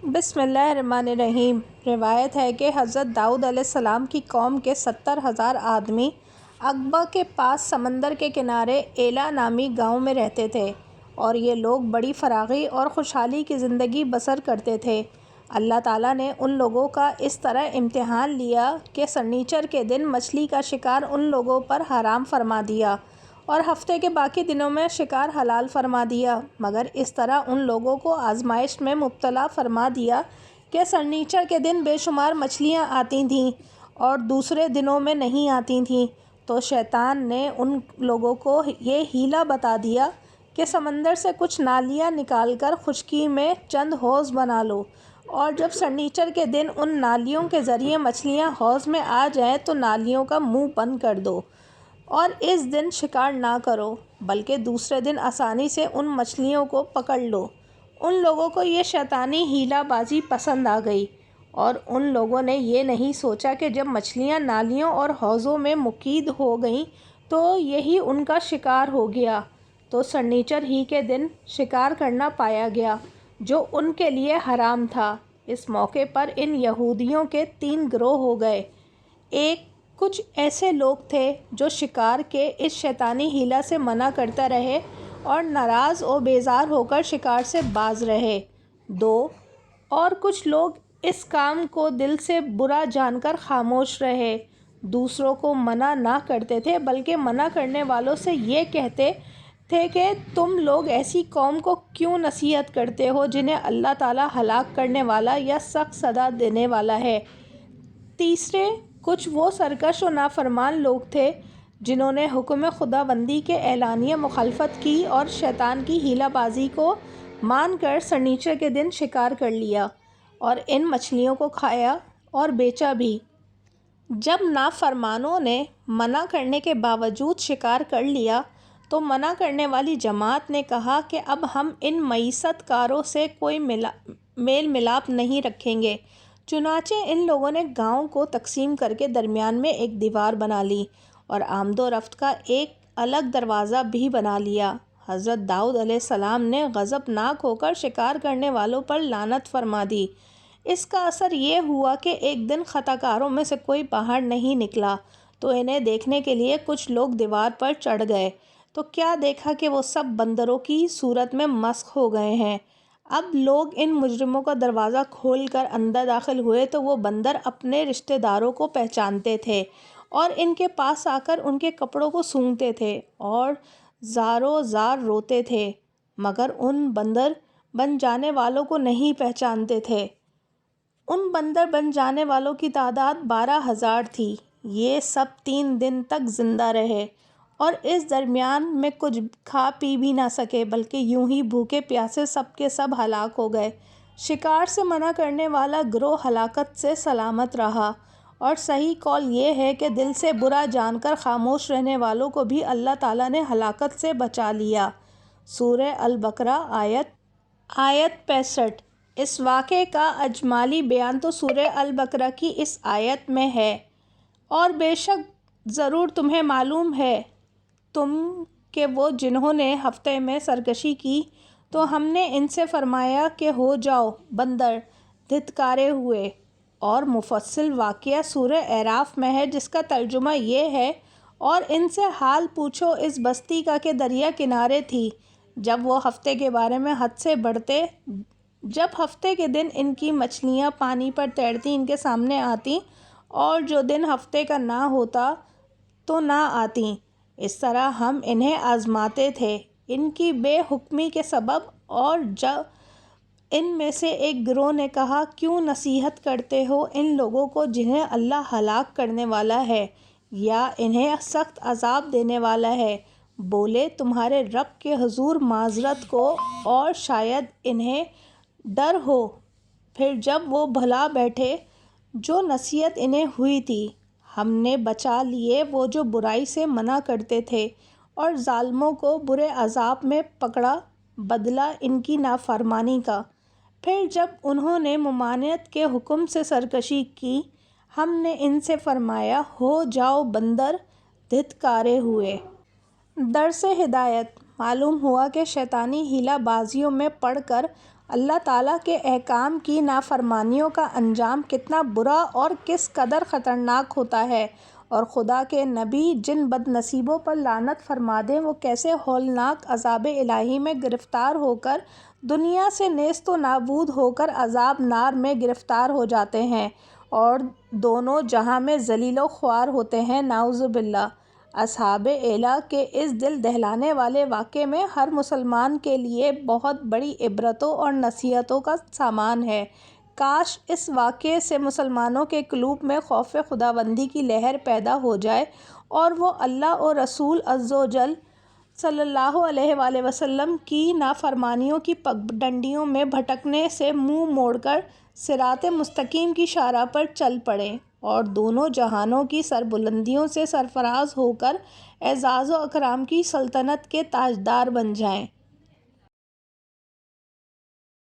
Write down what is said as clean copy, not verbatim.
بسم اللہ الرحمن الرحیم۔ روایت ہے کہ حضرت داؤد علیہ السلام کی قوم کے 70,000 آدمی عقبہ کے پاس سمندر کے کنارے ایلا نامی گاؤں میں رہتے تھے، اور یہ لوگ بڑی فراغی اور خوشحالی کی زندگی بسر کرتے تھے۔ اللہ تعالیٰ نے ان لوگوں کا اس طرح امتحان لیا کہ سنیچر کے دن مچھلی کا شکار ان لوگوں پر حرام فرما دیا اور ہفتے کے باقی دنوں میں شکار حلال فرما دیا، مگر اس طرح ان لوگوں کو آزمائش میں مبتلا فرما دیا کہ سنیچر کے دن بے شمار مچھلیاں آتی تھیں اور دوسرے دنوں میں نہیں آتی تھیں، تو شیطان نے ان لوگوں کو یہ حیلہ بتا دیا کہ سمندر سے کچھ نالیاں نکال کر خشکی میں چند حوض بنا لو، اور جب سنیچر کے دن ان نالیوں کے ذریعے مچھلیاں حوض میں آ جائیں تو نالیوں کا منہ بند کر دو، اور اس دن شکار نہ کرو بلکہ دوسرے دن آسانی سے ان مچھلیوں کو پکڑ لو۔ ان لوگوں کو یہ شیطانی حیلہ بازی پسند آ گئی، اور ان لوگوں نے یہ نہیں سوچا کہ جب مچھلیاں نالیوں اور حوضوں میں مقید ہو گئیں تو یہی ان کا شکار ہو گیا، تو سنیچر ہی کے دن شکار کرنا پایا گیا جو ان کے لیے حرام تھا۔ اس موقع پر ان یہودیوں کے 3 گروہ ہو گئے۔ ایک کچھ ایسے لوگ تھے جو شکار کے اس شیطانی حیلہ سے منع کرتے رہے اور ناراض و بیزار ہو کر شکار سے باز رہے۔ 2 اور کچھ لوگ اس کام کو دل سے برا جان کر خاموش رہے، دوسروں کو منع نہ کرتے تھے بلکہ منع کرنے والوں سے یہ کہتے تھے کہ تم لوگ ایسی قوم کو کیوں نصیحت کرتے ہو جنہیں اللہ تعالیٰ ہلاک کرنے والا یا سخت سزا دینے والا ہے۔ تیسرے کچھ وہ سرکش و نافرمان لوگ تھے جنہوں نے حکم خداوندی کے اعلانیہ مخالفت کی اور شیطان کی حیلہ بازی کو مان کر سنیچر کے دن شکار کر لیا اور ان مچھلیوں کو کھایا اور بیچا بھی۔ جب نافرمانوں نے منع کرنے کے باوجود شکار کر لیا تو منع کرنے والی جماعت نے کہا کہ اب ہم ان معیشت کاروں سے کوئی میل ملاپ نہیں رکھیں گے۔ چنانچہ ان لوگوں نے گاؤں کو تقسیم کر کے درمیان میں ایک دیوار بنا لی اور آمد و رفت کا ایک الگ دروازہ بھی بنا لیا۔ حضرت داؤد علیہ السلام نے غضبناک ہو کر شکار کرنے والوں پر لعنت فرما دی۔ اس کا اثر یہ ہوا کہ ایک دن خطا کاروں میں سے کوئی باہر نہیں نکلا تو انہیں دیکھنے کے لیے کچھ لوگ دیوار پر چڑھ گئے تو کیا دیکھا کہ وہ سب بندروں کی صورت میں مسخ ہو گئے ہیں۔ اب لوگ ان مجرموں کا دروازہ کھول کر اندر داخل ہوئے تو وہ بندر اپنے رشتہ داروں کو پہچانتے تھے اور ان کے پاس آ کر ان کے کپڑوں کو سونگھتے تھے اور زاروں زار روتے تھے، مگر ان بندر بن جانے والوں کو نہیں پہچانتے تھے۔ ان بندر بن جانے والوں کی تعداد 12,000 تھی۔ یہ سب 3 دن تک زندہ رہے اور اس درمیان میں کچھ کھا پی بھی نہ سکے بلکہ یوں ہی بھوکے پیاسے سب کے سب ہلاک ہو گئے۔ شکار سے منع کرنے والا گروہ ہلاکت سے سلامت رہا، اور صحیح قول یہ ہے کہ دل سے برا جان کر خاموش رہنے والوں کو بھی اللہ تعالیٰ نے ہلاکت سے بچا لیا۔ سورہ البقرہ آیت 65۔ اس واقعے کا اجمالی بیان تو سورہ البقرہ کی اس آیت میں ہے۔ اور بے شک ضرور تمہیں معلوم ہے تم کہ وہ جنہوں نے ہفتے میں سرکشی کی تو ہم نے ان سے فرمایا کہ ہو جاؤ بندر دھتکارے ہوئے، اور مفصل واقعہ سورہ اعراف میں ہے جس کا ترجمہ یہ ہے، اور ان سے حال پوچھو اس بستی کا کہ دریا کنارے تھی جب وہ ہفتے کے بارے میں حد سے بڑھتے، جب ہفتے کے دن ان کی مچھلیاں پانی پر تیرتی ان کے سامنے آتیں اور جو دن ہفتے کا نہ ہوتا تو نہ آتیں، اس طرح ہم انہیں آزماتے تھے ان کی بے حکمی کے سبب۔ اور جب ان میں سے ایک گروہ نے کہا کیوں نصیحت کرتے ہو ان لوگوں کو جنہیں اللہ ہلاک کرنے والا ہے یا انہیں سخت عذاب دینے والا ہے، بولے تمہارے رب کے حضور معذرت کو اور شاید انہیں ڈر ہو۔ پھر جب وہ بھلا بیٹھے جو نصیحت انہیں ہوئی تھی، ہم نے بچا لیے وہ جو برائی سے منع کرتے تھے، اور ظالموں کو برے عذاب میں پکڑا بدلہ ان کی نافرمانی کا۔ پھر جب انہوں نے ممانعت کے حکم سے سرکشی کی، ہم نے ان سے فرمایا ہو جاؤ بندر دھتکارے ہوئے۔ درس ہدایت۔ معلوم ہوا کہ شیطانی حیلہ بازیوں میں پڑ کر اللہ تعالیٰ کے احکام کی نافرمانیوں کا انجام کتنا برا اور کس قدر خطرناک ہوتا ہے، اور خدا کے نبی جن بد نصیبوں پر لعنت فرما دیں وہ کیسے ہولناک عذاب الہی میں گرفتار ہو کر دنیا سے نیست و نابود ہو کر عذاب نار میں گرفتار ہو جاتے ہیں اور دونوں جہاں میں ذلیل و خوار ہوتے ہیں، نعوذ باللہ۔ اصحاب ایلہ کے اس دل دہلانے والے واقعے میں ہر مسلمان کے لیے بہت بڑی عبرتوں اور نصیحتوں کا سامان ہے۔ کاش اس واقعے سے مسلمانوں کے قلوب میں خوف خداوندی کی لہر پیدا ہو جائے اور وہ اللہ اور رسول عز و جل صلی اللہ علیہ وآلہ وسلم کی نافرمانیوں کی پگڈنڈیوں میں بھٹکنے سے منہ موڑ کر صراط مستقیم کی شارح پر چل پڑیں اور دونوں جہانوں کی سربلندیوں سے سرفراز ہو کر اعزاز و اکرام کی سلطنت کے تاجدار بن جائیں۔